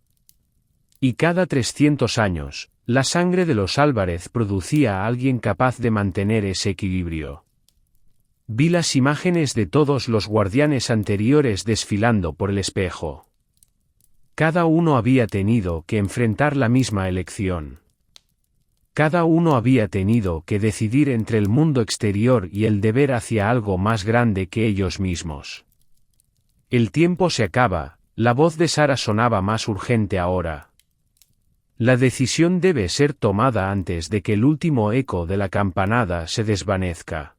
Y cada 300 años, la sangre de los Álvarez producía a alguien capaz de mantener ese equilibrio. Vi las imágenes de todos los guardianes anteriores desfilando por el espejo. Cada uno había tenido que enfrentar la misma elección. Cada uno había tenido que decidir entre el mundo exterior y el deber hacia algo más grande que ellos mismos. El tiempo se acaba, la voz de Sara sonaba más urgente ahora. La decisión debe ser tomada antes de que el último eco de la campanada se desvanezca.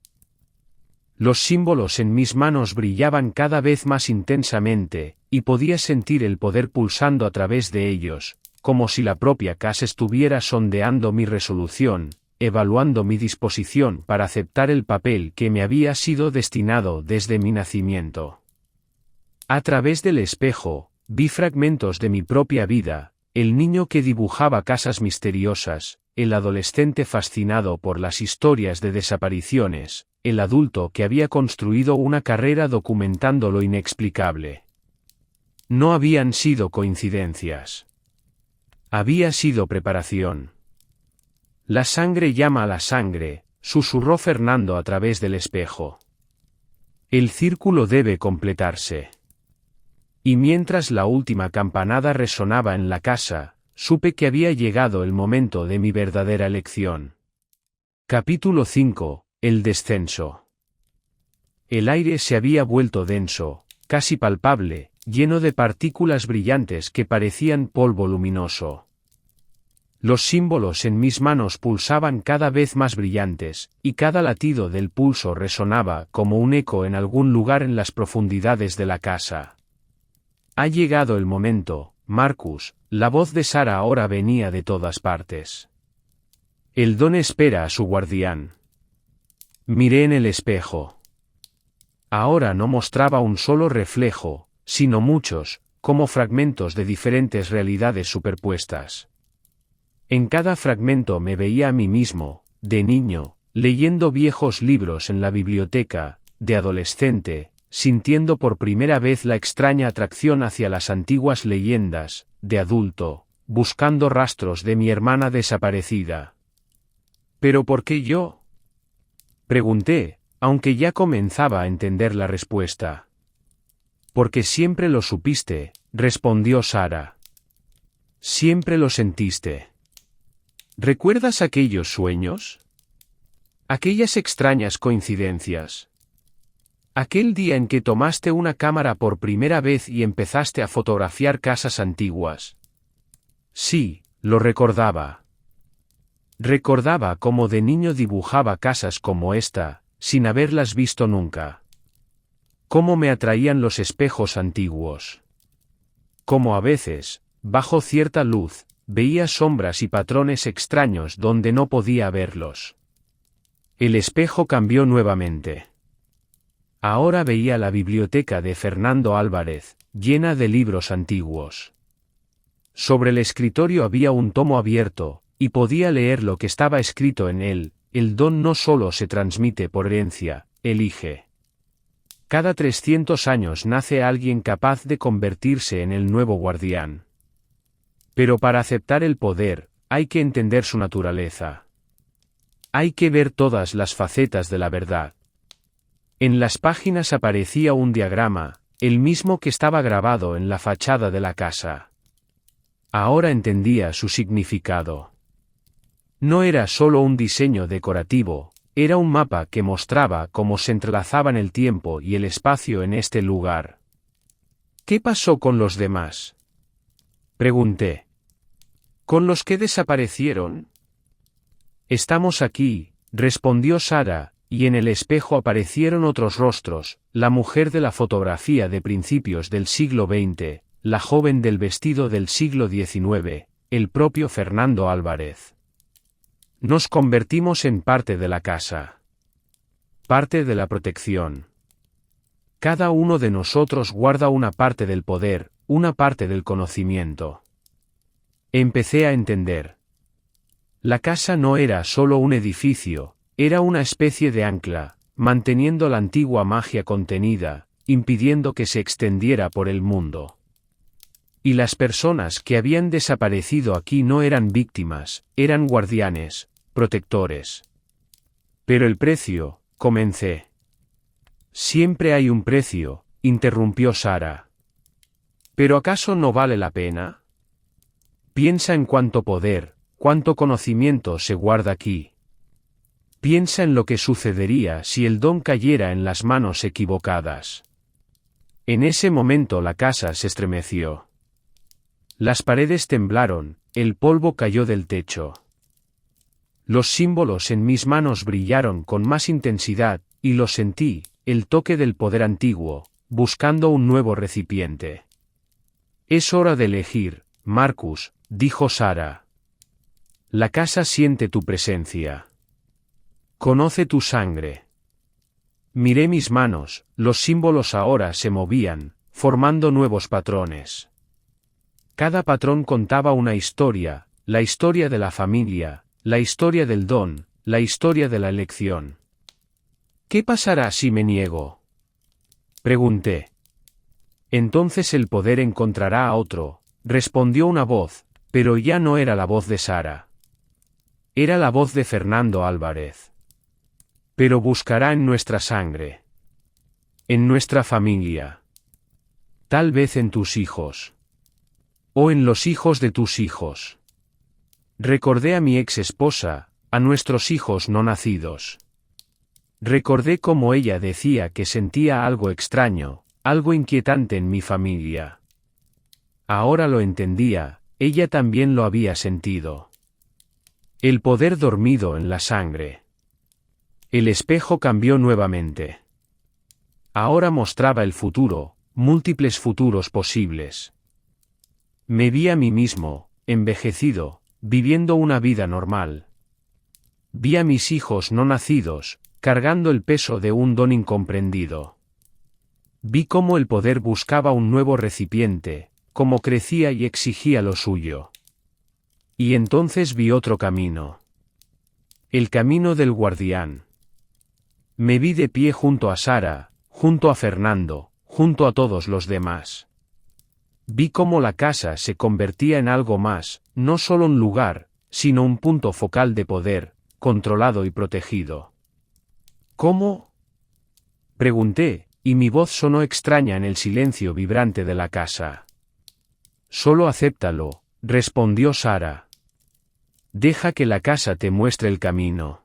Los símbolos en mis manos brillaban cada vez más intensamente, y podía sentir el poder pulsando a través de ellos, como si la propia casa estuviera sondeando mi resolución, evaluando mi disposición para aceptar el papel que me había sido destinado desde mi nacimiento. A través del espejo, vi fragmentos de mi propia vida, el niño que dibujaba casas misteriosas, el adolescente fascinado por las historias de desapariciones, el adulto que había construido una carrera documentando lo inexplicable. No habían sido coincidencias. Había sido preparación. La sangre llama a la sangre, susurró Fernando a través del espejo. El círculo debe completarse. Y mientras la última campanada resonaba en la casa, supe que había llegado el momento de mi verdadera elección. Capítulo 5. El descenso. El aire se había vuelto denso, casi palpable, lleno de partículas brillantes que parecían polvo luminoso. Los símbolos en mis manos pulsaban cada vez más brillantes, y cada latido del pulso resonaba como un eco en algún lugar en las profundidades de la casa. Ha llegado el momento, Marcus, la voz de Sara ahora venía de todas partes. El don espera a su guardián. Miré en el espejo. Ahora no mostraba un solo reflejo, sino muchos, como fragmentos de diferentes realidades superpuestas. En cada fragmento me veía a mí mismo, de niño, leyendo viejos libros en la biblioteca, de adolescente, sintiendo por primera vez la extraña atracción hacia las antiguas leyendas, de adulto, buscando rastros de mi hermana desaparecida. ¿Pero por qué yo?, pregunté, aunque ya comenzaba a entender la respuesta. Porque siempre lo supiste, respondió Sara. Siempre lo sentiste. ¿Recuerdas aquellos sueños? Aquellas extrañas coincidencias. Aquel día en que tomaste una cámara por primera vez y empezaste a fotografiar casas antiguas. Sí, lo recordaba. Recordaba cómo de niño dibujaba casas como esta, sin haberlas visto nunca. Cómo me atraían los espejos antiguos. Cómo a veces, bajo cierta luz, veía sombras y patrones extraños donde no podía verlos. El espejo cambió nuevamente. Ahora veía la biblioteca de Fernando Álvarez, llena de libros antiguos. Sobre el escritorio había un tomo abierto, y podía leer lo que estaba escrito en él: el don no solo se transmite por herencia, elige. Cada 300 años nace alguien capaz de convertirse en el nuevo guardián. Pero para aceptar el poder, hay que entender su naturaleza. Hay que ver todas las facetas de la verdad. En las páginas aparecía un diagrama, el mismo que estaba grabado en la fachada de la casa. Ahora entendía su significado. No era solo un diseño decorativo, era un mapa que mostraba cómo se entrelazaban el tiempo y el espacio en este lugar. ¿Qué pasó con los demás?, pregunté. ¿Con los que desaparecieron? Estamos aquí, respondió Sara, y en el espejo aparecieron otros rostros, la mujer de la fotografía de principios del siglo XX, la joven del vestido del siglo XIX, el propio Fernando Álvarez. Nos convertimos en parte de la casa. Parte de la protección. Cada uno de nosotros guarda una parte del poder, una parte del conocimiento. Empecé a entender. La casa no era solo un edificio, era una especie de ancla, manteniendo la antigua magia contenida, impidiendo que se extendiera por el mundo. Y las personas que habían desaparecido aquí no eran víctimas, eran guardianes, protectores. Pero el precio, comencé. Siempre hay un precio, interrumpió Sara. ¿Pero acaso no vale la pena? Piensa en cuánto poder, cuánto conocimiento se guarda aquí. Piensa en lo que sucedería si el don cayera en las manos equivocadas. En ese momento la casa se estremeció. Las paredes temblaron, el polvo cayó del techo. Los símbolos en mis manos brillaron con más intensidad, y lo sentí, el toque del poder antiguo, buscando un nuevo recipiente. Es hora de elegir, Marcus, dijo Sara. La casa siente tu presencia. Conoce tu sangre. Miré mis manos, los símbolos ahora se movían, formando nuevos patrones. Cada patrón contaba una historia, la historia de la familia, la historia del don, la historia de la elección. ¿Qué pasará si me niego?, pregunté. Entonces el poder encontrará a otro, respondió una voz, pero ya no era la voz de Sara. Era la voz de Fernando Álvarez. Pero buscará en nuestra sangre. En nuestra familia. Tal vez en tus hijos. O en los hijos de tus hijos. Recordé a mi ex esposa, a nuestros hijos no nacidos. Recordé cómo ella decía que sentía algo extraño, algo inquietante en mi familia. Ahora lo entendía, ella también lo había sentido. El poder dormido en la sangre. El espejo cambió nuevamente. Ahora mostraba el futuro, múltiples futuros posibles. Me vi a mí mismo, envejecido, viviendo una vida normal. Vi a mis hijos no nacidos, cargando el peso de un don incomprendido. Vi cómo el poder buscaba un nuevo recipiente, cómo crecía y exigía lo suyo. Y entonces vi otro camino. El camino del guardián. Me vi de pie junto a Sara, junto a Fernando, junto a todos los demás. Vi cómo la casa se convertía en algo más, no solo un lugar, sino un punto focal de poder, controlado y protegido. ¿Cómo?, pregunté, y mi voz sonó extraña en el silencio vibrante de la casa. Solo acéptalo, respondió Sara. Deja que la casa te muestre el camino.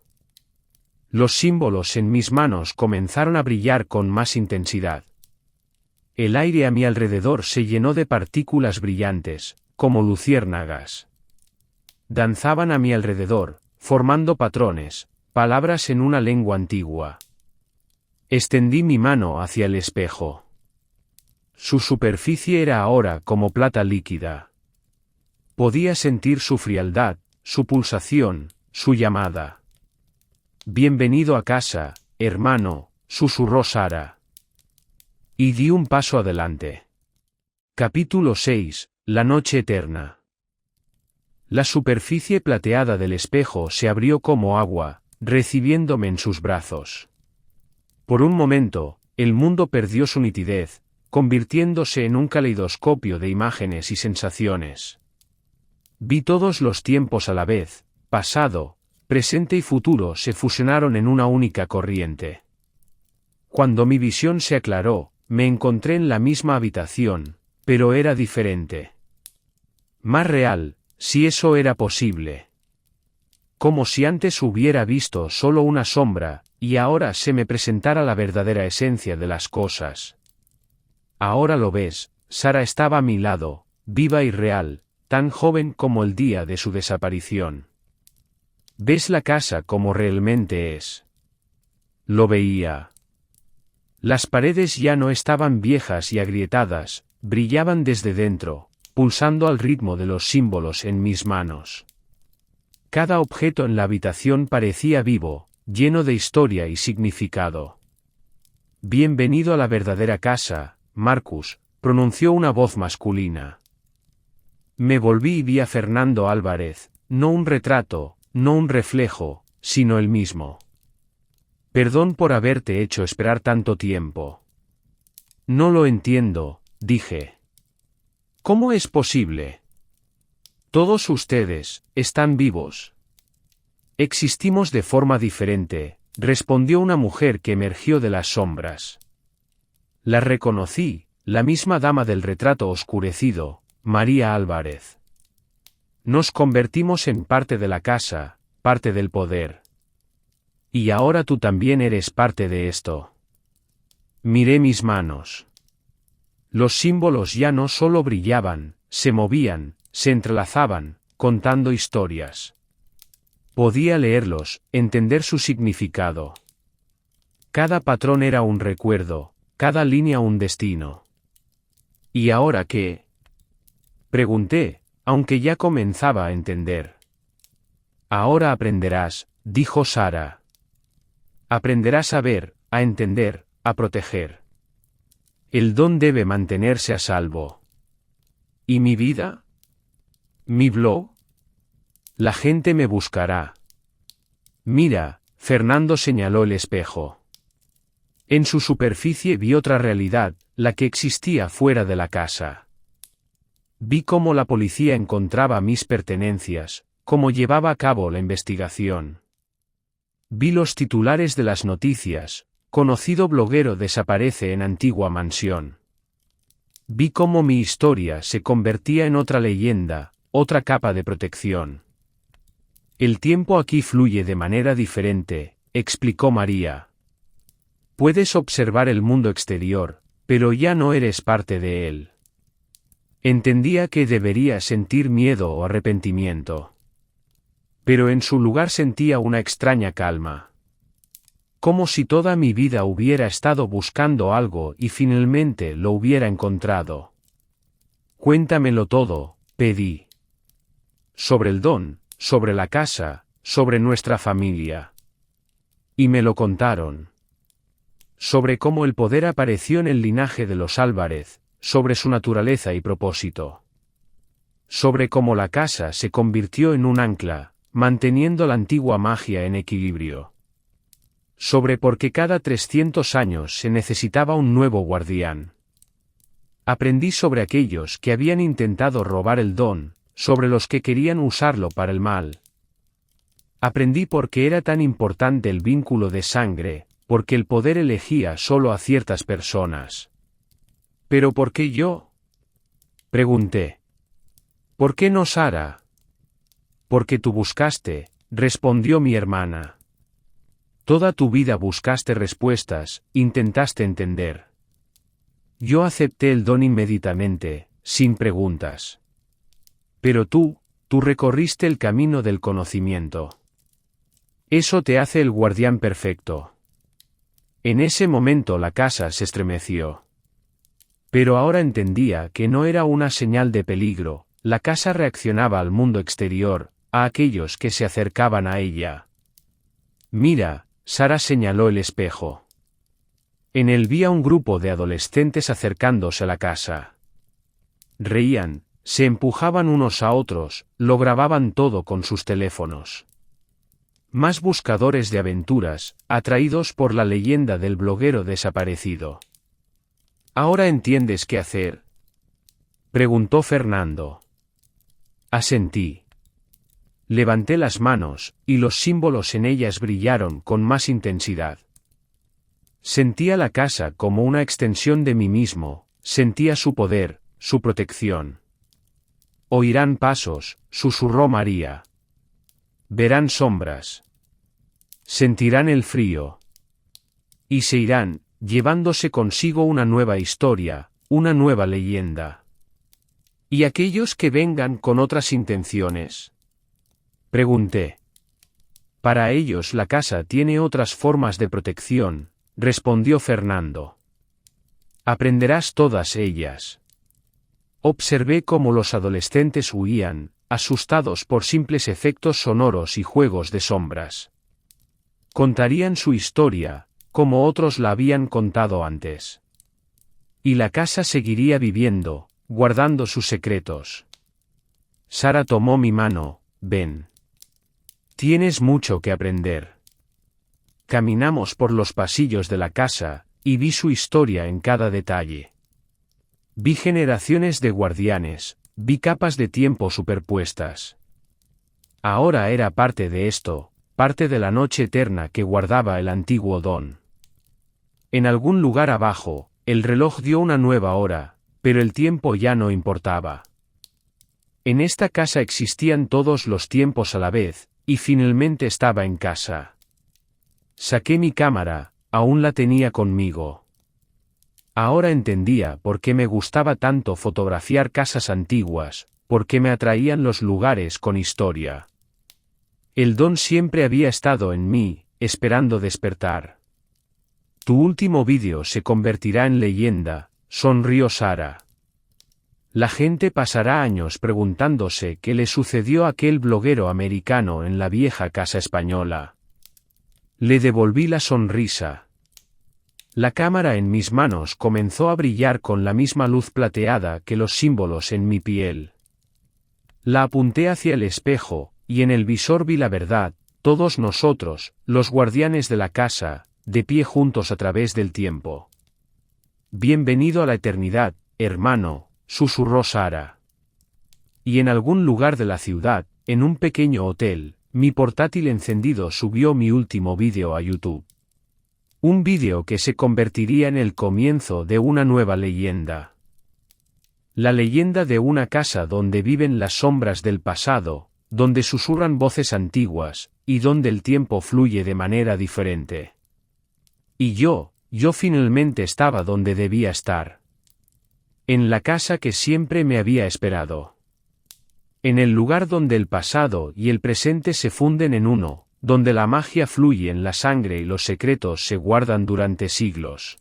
Los símbolos en mis manos comenzaron a brillar con más intensidad. El aire a mi alrededor se llenó de partículas brillantes, como luciérnagas. Danzaban a mi alrededor, formando patrones, palabras en una lengua antigua. Extendí mi mano hacia el espejo. Su superficie era ahora como plata líquida. Podía sentir su frialdad, su pulsación, su llamada. Bienvenido a casa, hermano, susurró Sara. Y di un paso adelante. Capítulo 6. La noche eterna. La superficie plateada del espejo se abrió como agua, recibiéndome en sus brazos. Por un momento, el mundo perdió su nitidez, convirtiéndose en un caleidoscopio de imágenes y sensaciones. Vi todos los tiempos a la vez, pasado, presente y futuro se fusionaron en una única corriente. Cuando mi visión se aclaró, me encontré en la misma habitación, pero era diferente. Más real, si eso era posible. Como si antes hubiera visto solo una sombra, y ahora se me presentara la verdadera esencia de las cosas. Ahora lo ves, Sara estaba a mi lado, viva y real, tan joven como el día de su desaparición. ¿Ves la casa como realmente es? Lo veía. Las paredes ya no estaban viejas y agrietadas, brillaban desde dentro, pulsando al ritmo de los símbolos en mis manos. Cada objeto en la habitación parecía vivo, lleno de historia y significado. Bienvenido a la verdadera casa, Marcus, pronunció una voz masculina. Me volví y vi a Fernando Álvarez, no un retrato, no un reflejo, sino el mismo. Perdón por haberte hecho esperar tanto tiempo. No lo entiendo, dije. ¿Cómo es posible? Todos ustedes están vivos. Existimos de forma diferente, respondió una mujer que emergió de las sombras. La reconocí, la misma dama del retrato oscurecido, María Álvarez. Nos convertimos en parte de la casa, parte del poder. Y ahora tú también eres parte de esto. Miré mis manos. Los símbolos ya no solo brillaban, se movían, se entrelazaban, contando historias. Podía leerlos, entender su significado. Cada patrón era un recuerdo, cada línea un destino. ¿Y ahora qué? Pregunté, aunque ya comenzaba a entender. Ahora aprenderás, dijo Sara. Aprenderás a ver, a entender, a proteger. El don debe mantenerse a salvo. ¿Y mi vida? ¿Mi blog? La gente me buscará. Mira, Fernando señaló el espejo. En su superficie vi otra realidad, la que existía fuera de la casa. Vi cómo la policía encontraba mis pertenencias, cómo llevaba a cabo la investigación. Vi los titulares de las noticias, conocido bloguero desaparece en antigua mansión. Vi cómo mi historia se convertía en otra leyenda, otra capa de protección. El tiempo aquí fluye de manera diferente, explicó María. Puedes observar el mundo exterior, pero ya no eres parte de él. Entendía que debería sentir miedo o arrepentimiento. Pero en su lugar sentía una extraña calma. Como si toda mi vida hubiera estado buscando algo y finalmente lo hubiera encontrado. Cuéntamelo todo, pedí. Sobre el don, sobre la casa, sobre nuestra familia. Y me lo contaron. Sobre cómo el poder apareció en el linaje de los Álvarez, sobre su naturaleza y propósito. Sobre cómo la casa se convirtió en un ancla, manteniendo la antigua magia en equilibrio. Sobre por qué cada 300 años se necesitaba un nuevo guardián. Aprendí sobre aquellos que habían intentado robar el don, sobre los que querían usarlo para el mal. Aprendí por qué era tan importante el vínculo de sangre, porque el poder elegía solo a ciertas personas. ¿Pero por qué yo? Pregunté. ¿Por qué no Sara? Porque tú buscaste, respondió mi hermana. Toda tu vida buscaste respuestas, intentaste entender. Yo acepté el don inmediatamente, sin preguntas. Pero tú recorriste el camino del conocimiento. Eso te hace el guardián perfecto. En ese momento la casa se estremeció. Pero ahora entendía que no era una señal de peligro, la casa reaccionaba al mundo exterior, a aquellos que se acercaban a ella. Mira, Sara señaló el espejo. En él vi a un grupo de adolescentes acercándose a la casa. Reían, se empujaban unos a otros, lo grababan todo con sus teléfonos. Más buscadores de aventuras, atraídos por la leyenda del bloguero desaparecido. ¿Ahora entiendes qué hacer?, preguntó Fernando. Asentí. Levanté las manos, y los símbolos en ellas brillaron con más intensidad. Sentía la casa como una extensión de mí mismo, sentía su poder, su protección. Oirán pasos, susurró María. Verán sombras. Sentirán el frío. Y se irán, llevándose consigo una nueva historia, una nueva leyenda. ¿Y aquellos que vengan con otras intenciones? Pregunté. Para ellos la casa tiene otras formas de protección, respondió Fernando. Aprenderás todas ellas. Observé cómo los adolescentes huían, asustados por simples efectos sonoros y juegos de sombras. Contarían su historia, como otros la habían contado antes. Y la casa seguiría viviendo, guardando sus secretos. Sara tomó mi mano. Ven. Tienes mucho que aprender. Caminamos por los pasillos de la casa, y vi su historia en cada detalle. Vi generaciones de guardianes, vi capas de tiempo superpuestas. Ahora era parte de esto, parte de la noche eterna que guardaba el antiguo Don. En algún lugar abajo, el reloj dio una nueva hora, pero el tiempo ya no importaba. En esta casa existían todos los tiempos a la vez, y finalmente estaba en casa. Saqué mi cámara, aún la tenía conmigo. Ahora entendía por qué me gustaba tanto fotografiar casas antiguas, por qué me atraían los lugares con historia. El don siempre había estado en mí, esperando despertar. Tu último vídeo se convertirá en leyenda, sonrió Sara. La gente pasará años preguntándose qué le sucedió a aquel bloguero americano en la vieja casa española. Le devolví la sonrisa. La cámara en mis manos comenzó a brillar con la misma luz plateada que los símbolos en mi piel. La apunté hacia el espejo, y en el visor vi la verdad, todos nosotros, los guardianes de la casa, de pie juntos a través del tiempo. Bienvenido a la eternidad, hermano, susurró Sara. Y en algún lugar de la ciudad, en un pequeño hotel, mi portátil encendido subió mi último vídeo a YouTube. Un vídeo que se convertiría en el comienzo de una nueva leyenda. La leyenda de una casa donde viven las sombras del pasado, donde susurran voces antiguas, y donde el tiempo fluye de manera diferente. Y yo finalmente estaba donde debía estar. En la casa que siempre me había esperado. En el lugar donde el pasado y el presente se funden en uno, donde la magia fluye en la sangre y los secretos se guardan durante siglos.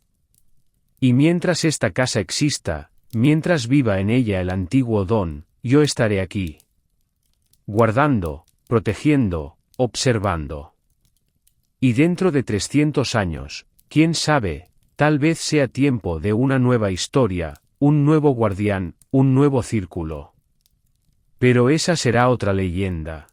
Y mientras esta casa exista, mientras viva en ella el antiguo Don, yo estaré aquí. Guardando, protegiendo, observando. Y dentro de 300 años, quién sabe, tal vez sea tiempo de una nueva historia, un nuevo guardián, un nuevo círculo. Pero esa será otra leyenda.